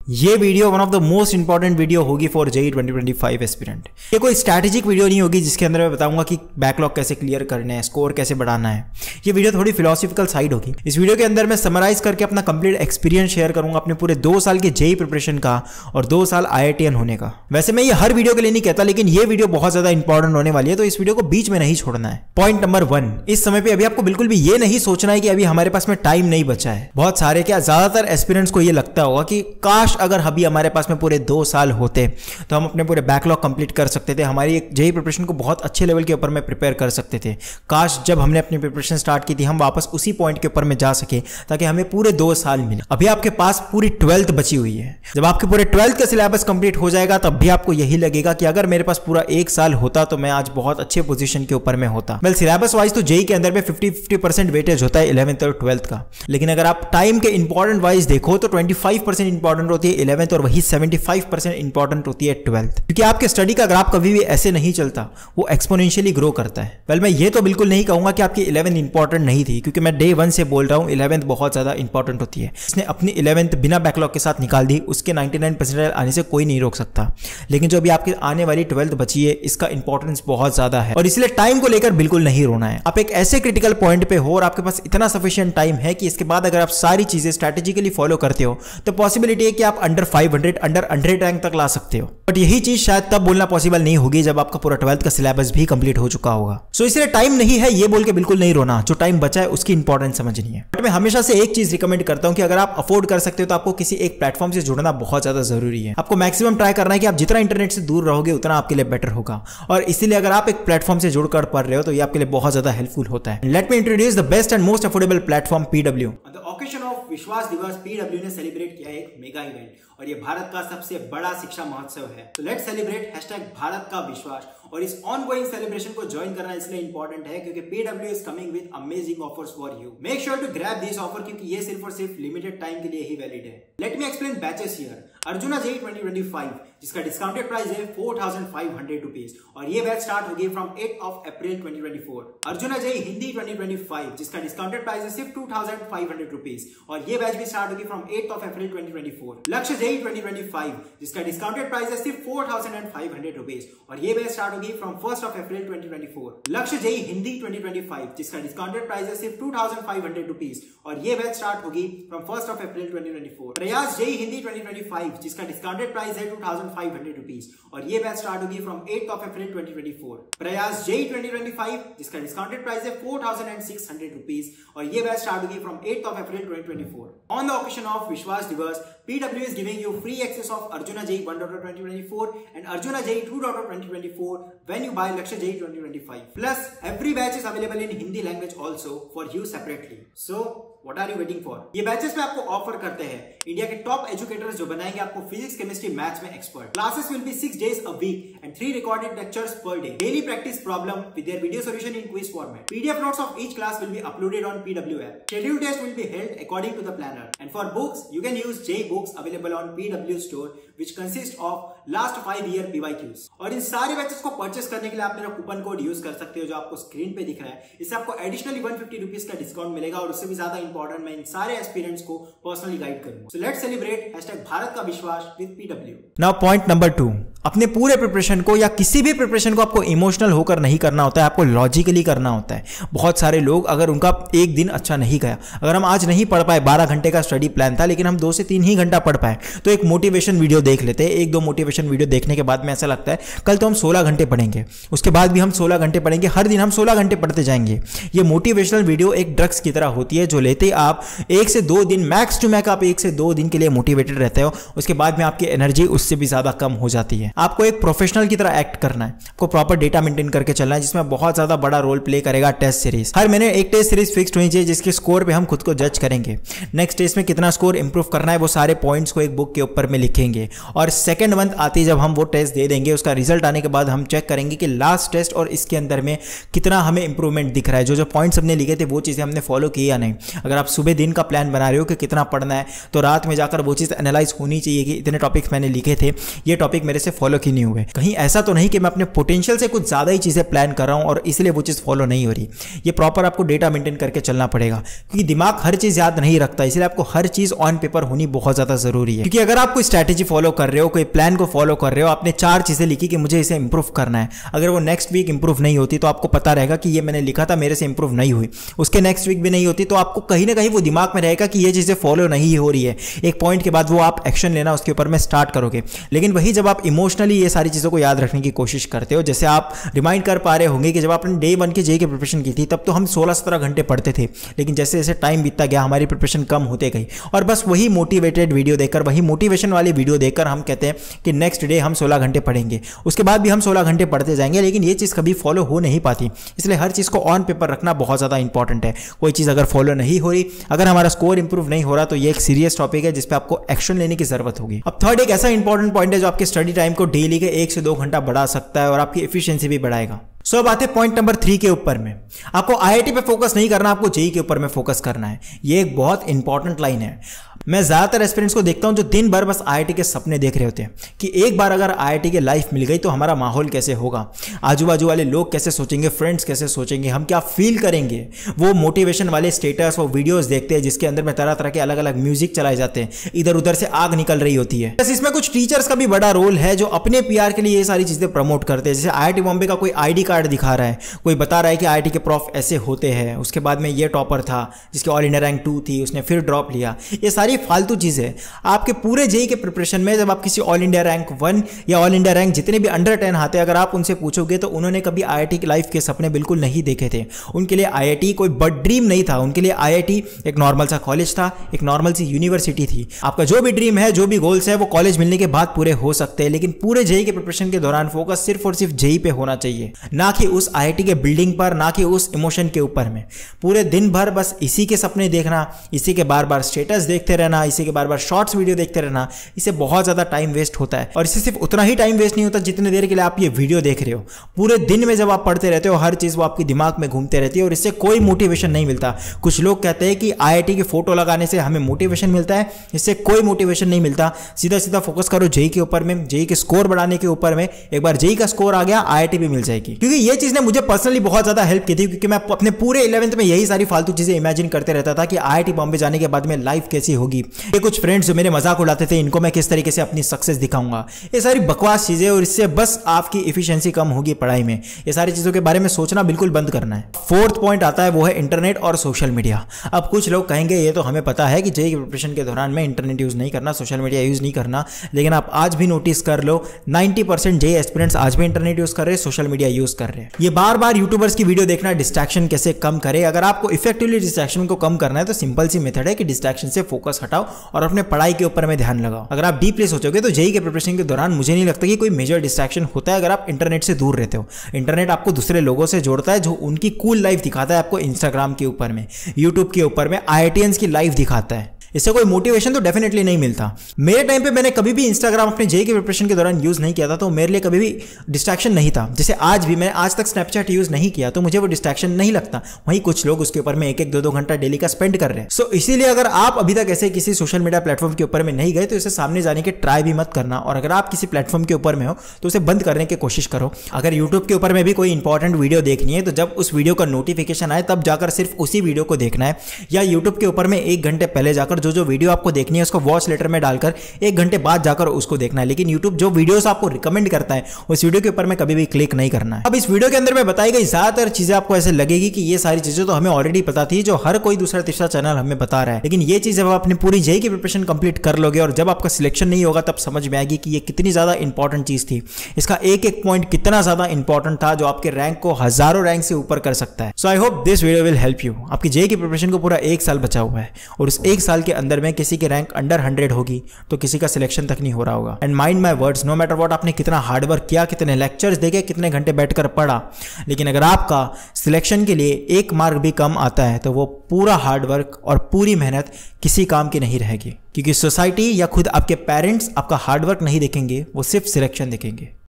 ये video one of the most important video होगी for JEE 2025 aspirant. ये कोई स्ट्रैटेजिक वीडियो नहीं होगी जिसके अंदर मैं बताऊंगा कि बैकलॉग कैसे क्लियर करने हैं, स्कोर कैसे बढ़ाना है। ये वीडियो थोड़ी फिलोसॉफिकल साइड होगी। इस वीडियो के अंदर मैं समराइज करके अपना कंप्लीट एक्सपीरियंस शेयर करूंगा अपने पूरे 2 साल के जेईई प्रिपरेशन का और 2 साल IITian होने का। वैसे मैं ये हर वीडियो के लिए नहीं कहता, लेकिन ये वीडियो बहुत ज्यादा इंपॉर्टेंट होने वाली है, तो इस वीडियो को बीच में नहीं छोड़ना है। पॉइंट नंबर 1, इस समय पे अभी आपको बिल्कुल भी ये नहीं सोचना है कि अभी हमारे पास में टाइम नहीं बचा है। बहुत सारे क्या ज्यादातर एस्पिरेंट्स को ये लगता होगा कि काश अगर अभी हमारे पास में पूरे 2 साल होते तो हम अपने पूरे बैकलॉग कंप्लीट कर सकते थे, हमारी जेईई प्रिपरेशन को बहुत अच्छे लेवल के ऊपर में प्रिपेयर कर सकते थे। काश जब हमने अपनी प्रिपरेशन स्टार्ट की थी हम वापस उसी पॉइंट के ऊपर में जा सके ताकि हमें पूरे 2 साल मिले। अभी आपके पास पूरी 12th बची हुई है। जब आपके पूरे 12th का सिलेबस कंप्लीट हो जाएगा तब भी आपको यही लगेगा कि अगर मेरे पास पूरा 1 साल होता तो मैं आज बहुत अच्छे पोजीशन के ऊपर में होता। वेल, सिलेबस वाइज तो जेईई के अंदर में 50-50% वेटेज होता है 11th और 12th का, लेकिन अगर आप टाइम के इंपॉर्टेंट वाइज देखो तो 25% इंपॉर्टेंट होती है 11th और वही 75% इंपॉर्टेंट होती है 12th, क्योंकि आपके स्टडी का ग्राफ कभी भी ऐसे नहीं चलता, वो एक्सपोनेंशियली ग्रो करता है। वेल, मैं ये तो बिल्कुल नहीं कहूंगा कि आपकी 11th इंपॉर्टेंट नहीं थी, क्योंकि मैं डे 1 से बोल रहा हूं 11th बहुत ज्यादा इंपॉर्टेंट होती है। इसने अपनी 11th बिना बैकलॉग के साथ निकाल दी, उसके 99% आने से कोई नहीं रोक सकता। लेकिन जो अभी आपकी आने वाली 12th बची है इसका इंपॉर्टेंस बहुत ज्यादा है और इसलिए टाइम को लेकर बिल्कुल नहीं रोना है। आप एक ऐसे क्रिटिकल पॉइंट पे हो और आपके पास इतना सफिशिएंट टाइम है कि इसके बाद अगर आप सारी चीजें स्ट्रेटेजिकली फॉलो करते हो तो पॉसिबिलिटी है कि आप अंडर 500 अंडर 100 रैंक तक ला सकते हो। बट यही चीज शायद तब बोलना पॉसिबल नहीं होगी जब आपका पूरा 12th का सिलेबस भी कंप्लीट हो चुका होगा। सो इसलिए टाइम नहीं है ये बोल के बिल्कुल नहीं रोना, जो टाइम बचा है उसकी इंपॉर्टेंस समझनी है। बट मैं हमेशा से एक चीज रिकमेंड करता हूं कि अगर आप अफोर्ड कर सकते हो तो आपको किसी एक प्लेटफॉर्म से जुड़ना बहुत ज्यादा जरूरी है। आपको मैक्सिमम ट्राई करना है कि आप जितना इंटरनेट से दूर रहोगे उतना आपके लिए बेटर होगा, और इसीलिए अगर आप एक प्लेटफॉर्म से जुड़कर पढ़ रहे हो तो ये आपके लिए बहुत ज्यादा हेल्पफुल होता है। Let me introduce the best and most affordable platform PW। The occasion of विश्वास दिवस PW ने सेलिब्रेट किया एक मेगा इवेंट, और ये भारत का सबसे बड़ा शिक्षा महोत्सव है। तो लेट्स सेलिब्रेट #भारत का विश्वास। और इस ऑनगोइंग सेलिब्रेशन को ज्वाइन करना इसलिए इंपॉर्टेंट है क्योंकि PW is coming with amazing offers for you. Make sure to grab this offer, क्योंकि ये सिर्फ और सिर्फ लिमिटेड टाइम के लिए ही वैलिड है। Let me explain batches here. Arjuna JEE 2025 जिसका डिस्काउंटेड प्राइस है 4500 रुपीज, और ये बैच स्टार्ट होगी from 8 April 2024। Arjuna JEE Hindi 2025 जिसका डिस्काउंटेड प्राइस है सिर्फ 2500 रुपीज, और ये बैच भी स्टार्ट होगी फ्रॉम 8 अप्रैल 2024। लक्ष्य जेईई 2025 जिसका डिस्काउंटेड प्राइस है सिर्फ 4500 रुपीज, और ये बैच स्टार्ट होगी फ्रॉम 1 अप्रैल 2024। लक्ष्य जेईई हिंदी 2025 जिसका डिस्काउंटेड प्राइस है सिर्फ 2500 रुपीज, और ये बैच स्टार्ट होगी फ्रॉम 1 अप्रैल 2024। प्रयास जेईई हिंदी 2025 जिसका डिस्काउंटेड प्राइस है 2500 रुपीज, और ये बैच स्टार्ट होगी फ्रॉम 8 अप्रैल 2024। प्रयास जेईई 2025 जिसका डिस्काउंटेड प्राइस है 4600 रुपीज, और ये बैच स्टार्ट होगी from 8 April 2024। On the occasion of विश्वास दिवस, PW is giving you free access of Arjuna JEE 1.2024 and Arjuna JEE 2.2024 when you buy Lakshya JEE 2025. Plus, every batch is available in Hindi language also for you separately. So, what are you waiting for? ये batches में आपको offer करते हैं India के top educators जो बनाएंगे आपको physics, chemistry, maths में expert. Classes will be 6 days a week and 3 recorded lectures per day. Daily practice problem with their video solution in quiz format. PDF notes of each class will be uploaded on PW app. Scheduled test will be held according to the planner. And for books, you can use JEE books available on PW store, which consists of last 5-year PYQs. और इन सारे batches को purchase करने के लिए आप मेरा coupon code use कर सकते हो जो आपको स्क्रीन पे दिख रहा है। इससे आपको एडिशनली 150 रुपीज का डिस्काउंट मिलेगा, और उससे भी ज्यादा इंपॉर्टेंट मैं इन सारे एस्पिरेंट्स को पर्सनली गाइड करूंगा। सो लेट्स सेलिब्रेट #भारत का विश्वास with PW। Now point number 2, अपने पूरे प्रिपरेशन को या किसी भी प्रिपरेशन को आपको इमोशनल होकर नहीं करना होता है, आपको लॉजिकली करना होता है। बहुत सारे लोग अगर उनका एक दिन अच्छा नहीं गया, अगर हम आज नहीं पढ़ पाए, 12 घंटे का स्टडी प्लान था लेकिन हम 2 से 3 ही घंटा पढ़ पाए, तो एक मोटिवेशन वीडियो देख लेते हैं। 1-2 मोटिवेशन वीडियो देखने के बाद में ऐसा लगता है कल तो हम 16 घंटे पढ़ेंगे, उसके बाद भी हम 16 घंटे पढ़ेंगे, हर दिन हम 16 घंटे पढ़ते जाएंगे। ये मोटिवेशनल वीडियो एक ड्रग्स की तरह होती है जो लेते आप 1 से 2 दिन, मैक्स टू मैक्स आप 1 से 2 दिन के लिए मोटिवेटेड रहते हो, उसके बाद में आपकी एनर्जी उससे भी ज्यादा कम हो जाती है। आपको एक प्रोफेशनल की तरह एक्ट करना है, आपको प्रॉपर डेटा मेंटेन करके चलना है, जिसमें बहुत ज्यादा बड़ा रोल प्ले करेगा टेस्ट सीरीज। हर महीने एक टेस्ट सीरीज फिक्स्ड होनी चाहिए जिसके स्कोर पे हम खुद को जज करेंगे। नेक्स्ट टेस्ट में कितना स्कोर इंप्रूव करना है वो सारे पॉइंट्स को एक बुक के ऊपर में लिखेंगे, और सेकंड मंथ आते जब हम वो टेस्ट दे देंगे, उसका रिजल्ट आने के बाद हम चेक करेंगे कि लास्ट टेस्ट और इसके अंदर में कितना हमें इंप्रूवमेंट दिख रहा है। जो पॉइंट्स हमने लिखे थे वो चीज़ें हमने फॉलो की या नहीं। अगर आप सुबह दिन का प्लान बना रहे हो कि कितना पढ़ना है, तो रात में जाकर वो चीज़ एनालाइज होनी चाहिए कि इतने टॉपिक्स मैंने लिखे थे, ये टॉपिक मेरे से फॉलो क्यों नहीं हुए, कहीं ऐसा तो नहीं कि मैं अपने पोटेंशियल से कुछ ज़्यादा ही चीज़ें प्लान कर रहा हूँ और इसलिए वो चीज़ फॉलो नहीं हो रही। ये प्रॉपर आपको डेटा मेंटेन करके चलना पड़ेगा, क्योंकि दिमाग हर चीज़ याद नहीं रखता, इसलिए आपको हर चीज़ ऑन पेपर होनी बहुत ज़्यादा ज़रूरी है। क्योंकि अगर आप कोई स्ट्रैटेजी फॉलो कर रहे हो, कोई प्लान को फॉलो कर रहे हो, आपने 4 चीज़ें लिखी कि मुझे इसे इंप्रूव करना है, अगर वो नेक्स्ट वीक इंप्रूव नहीं होती तो आपको पता रहेगा कि ये मैंने लिखा था मेरे से इंप्रूव नहीं हुई, उसके नेक्स्ट वीक भी नहीं होती, तो आपको कहीं ना कहीं वो दिमाग में रहेगा कि ये चीज़ें फॉलो नहीं हो रही है। एक पॉइंट के बाद वो आप एक्शन लेना उसके ऊपर में स्टार्ट करोगे। लेकिन वही जब आप इमोशनली ये सारी चीज़ों को याद रखने की कोशिश करते हो, जैसे आप रिमाइंड कर पा रहे होंगे कि जब आपने डे 1 की जेईई की प्रिपरेशन की थी तब तो हम 16-17 घंटे पढ़ते थे, लेकिन जैसे जैसे टाइम बीतता गया हमारी प्रिपरेशन कम होते गई, और बस वही मोटिवेटेड वीडियो देखकर, वही मोटिवेशन वाली वीडियो देखकर हम कहते हैं कि नेक्स्ट डे हम 16 घंटे पढ़ेंगे, उसके बाद भी हम 16 घंटे पढ़ते जाएंगे, लेकिन ये चीज़ कभी फॉलो हो नहीं पाती। इसलिए हर चीज़ को ऑन पेपर रखना बहुत ज़्यादा इंपॉर्टेंट है। कोई चीज़ अगर फॉलो नहीं हो रही, अगर हमारा स्कोर इंप्रूव नहीं हो रहा, तो ये एक सीरियस टॉपिक है जिस पे आपको एक्शन लेने की जरूरत होगी। अब थर्ड एक ऐसा इंपॉर्टेंट पॉइंट है जो आपके स्टडी टाइम को डेली के 1 से 2 घंटा बढ़ा सकता है और आपकी एफिशिएंसी भी बढ़ाएगा। सो अब आते हैं पॉइंट नंबर 3 के ऊपर में। आपको आईआईटी पे फोकस नहीं करना, आपको जेईई के ऊपर में फोकस करना है। ये एक बहुत इंपॉर्टेंट लाइन है। मैं ज़्यादातर एस्पिरेंट्स को देखता हूं जो दिन भर बस आईआईटी के सपने देख रहे होते हैं कि एक बार अगर आईआईटी की लाइफ मिल गई तो हमारा माहौल कैसे होगा, आजू बाजू वाले लोग कैसे सोचेंगे, फ्रेंड्स कैसे सोचेंगे, हम क्या फील करेंगे। वो मोटिवेशन वाले स्टेटस, वो वीडियोस देखते हैं जिसके अंदर में तरह तरह के अलग अलग म्यूजिक चलाए जाते हैं, इधर उधर से आग निकल रही होती है। बस इसमें कुछ टीचर्स का भी बड़ा रोल है जो अपने पीआर के लिए ये सारी चीज़ें प्रमोट करते हैं। जैसे आईआईटी बॉम्बे का कोई आईडी कार्ड दिखा रहा है, कोई बता रहा है कि आईआईटी के प्रॉफ ऐसे होते हैं, उसके बाद में ये टॉपर था जिसकी ऑल इंडिया रैंक 2 थी, उसने फिर ड्रॉप लिया। ये सारी फालतू चीज़ें आपके पूरे जेईई के प्रिपरेशन में, जब आप किसी ऑल इंडिया रैंक 1 या ऑल इंडिया रैंक जितने भी अंडर 10 आते हैं, अगर आप उनसे पूछोगे तो उन्होंने कभी आईआईटी की लाइफ के सपने बिल्कुल नहीं देखे थे। उनके लिए आईआईटी कोई बड़ ड्रीम नहीं था, उनके लिए आईआईटी एक नॉर्मल सा कॉलेज था, एक नॉर्मल सी यूनिवर्सिटी थी। आपका जो भी ड्रीम है, जो भी गोल्स है, वो कॉलेज मिलने के बाद पूरे हो सकते हैं, लेकिन पूरे जेईई के प्रिपरेशन के दौरान फोकस सिर्फ और सिर्फ जेईई पे होना चाहिए, ना कि उस आईआईटी के बिल्डिंग पर, ना कि उस इमोशन के ऊपर में। पूरे दिन भर बस इसी के सपने देखना, इसी के बार बार स्टेटस देखते रहना, इसी के बार बार शॉर्ट्स वीडियो देखते रहना, इससे बहुत ज्यादा टाइम वेस्ट होता है। और इससे सिर्फ उतना ही टाइम वेस्ट नहीं होता जितने देर के लिए आप ये वीडियो देख रहे हो। पूरे दिन में जब आप पढ़ते रहते हो, हर चीज वो आपके दिमाग में घूमते रहती है और इससे कोई मोटिवेशन नहीं मिलता। कुछ लोग कहते हैं कि आईआईटी की फोटो लगाने से हमें मोटिवेशन मिलता है, इससे कोई मोटिवेशन नहीं मिलता। सीधा सीधा फोकस करो जेईई के ऊपर में, जेईई के स्कोर बढ़ाने के ऊपर में। एक बार जेईई का स्कोर आ गया, आईआईटी भी मिल जाएगी। क्योंकि ये चीज ने मुझे पर्सनली बहुत ज्यादा हेल्प की थी, क्योंकि मैं अपने पूरे 11th में यही सारी फालतू चीजें इमेजिन करते रहता था कि आईआईटी बॉम्बे जाने के बाद में लाइफ कैसी होगी। ये कुछ फ्रेंड्स जो मेरे मजाक उड़ाते थे, इनको मैं किस तरीके से अपनी सक्सेस दिखाऊंगा, ये सारी बकवास चीजें, और इससे बस आपकी एफिशिएंसी कम होगी पढ़ाई में। ये सारी चीजों के बारे में सोचना बिल्कुल बंद करना है। फोर्थ पॉइंट आता है, वो है इंटरनेट और सोशल मीडिया। अब कुछ लोग कहेंगे ये तो हमें पता है कि जेईई की प्रिपरेशन के दौरान में इंटरनेट यूज नहीं करना, सोशल मीडिया यूज नहीं करना, लेकिन आप आज भी नोटिस कर लो 90% जेईई एस्पिरेंट्स आज भी इंटरनेट यूज कर रहे हैं, सोशल मीडिया यूज कर रहे हैं। ये बार बार यूट्यूबर्स की वीडियो देखना डिस्ट्रैक्शन कैसे कम करे। अगर आपको इफेक्टिवली डिस्ट्रैक्शन को कम करना है तो सिंपल सी मेथड है कि डिस्ट्रैक्शन से फोकस हटाओ और अपने पढ़ाई के ऊपर में ध्यान लगाओ। अगर आप डीपली सोचोगे तो जेईई के प्रिपरेशन के दौरान मुझे नहीं लगता कि कोई मेजर डिस्ट्रैक्शन होता है अगर आप इंटरनेट से दूर रहते हो। इंटरनेट आपको दूसरे लोगों से जोड़ता है जो उनकी कूल लाइफ दिखाता है आपको इंस्टाग्राम के ऊपर में, यूट्यूब के ऊपर में आईआईटीएंस की लाइफ दिखाता है। इससे कोई मोटिवेशन तो डेफिनेटली नहीं मिलता। मेरे टाइम पे मैंने कभी भी इंस्टाग्राम अपने जेईई के प्रिपरेशन के दौरान यूज नहीं किया था, तो मेरे लिए कभी भी डिस्ट्रैक्शन नहीं था। जैसे आज भी मैंने आज तक स्नैपचैट यूज नहीं किया तो मुझे वो डिस्ट्रैक्शन नहीं लगता। वहीं कुछ लोग उसके ऊपर में 1-1, 2-2 घंटा डेली का स्पेंड कर रहे हैं। सो इसीलिए अगर आप अभी तक ऐसे किसी सोशल मीडिया प्लेटफॉर्म के ऊपर में नहीं गए तो इसे सामने जाने के ट्राई भी मत करना, और अगर आप किसी प्लेटफॉर्म के ऊपर में हो तो उसे बंद करने की कोशिश करो। अगर यूट्यूब के ऊपर में भी कोई इंपॉर्टेंट वीडियो देखनी है तो जब उस वीडियो का नोटिफिकेशन आए तब जाकर सिर्फ उसी वीडियो को देखना है, या यूट्यूब के ऊपर में 1 घंटे पहले जाकर जो वीडियो आपको देखनी है उसको वॉच लेटर में डालकर 1 घंटे बाद जाकर उसको देखना है। लेकिन YouTube जो वीडियोस आपको रिकमेंड करता है उस वीडियो के ऊपर में कभी भी क्लिक नहीं करना है। अब इस वीडियो के अंदर में बताई गई ज्यादातर चीजें आपको ऐसे लगेगी कि ये सारी चीजें तो हमें ऑलरेडी पता थी, जो हर कोई दूसरा तीसरा चैनल हमें बता रहा है। लेकिन ये चीज जब आप अपनी पूरी जेईई की प्रिपरेशन कंप्लीट कर लोगे और जब आपका सिलेक्शन नहीं होगा तब समझ में आएगी कि ये कितनी ज्यादा इंपॉर्टेंट चीज थी। इसका एक एक पॉइंट कितना ज्यादा इंपॉर्टेंट था जो आपके रैंक को हजारों रैंक से ऊपर कर सकता है। So I hope this video will help you. आपकी जेईई की प्रिपरेशन को पूरा 1 साल बचा हुआ है और उस 1 साल के अंदर में किसी की रैंक अंडर 100 होगी तो किसी का सिलेक्शन तक नहीं हो रहा होगा। And mind my words, no matter what आपने कितना हार्डवर्क किया, कितने लेक्चर्स देखे, कितने घंटे बैठकर पढ़ा, लेकिन अगर आपका सिलेक्शन के लिए 1 मार्क भी कम आता है तो वो पूरा हार्डवर्क और पूरी मेहनत किसी काम की नहीं रहेगी, क्योंकि सोसाइटी या खुद आपके पेरेंट्स आपका हार्डवर्क नहीं देखेंगे, वो सिर्फ सिलेक्शन देखेंगे।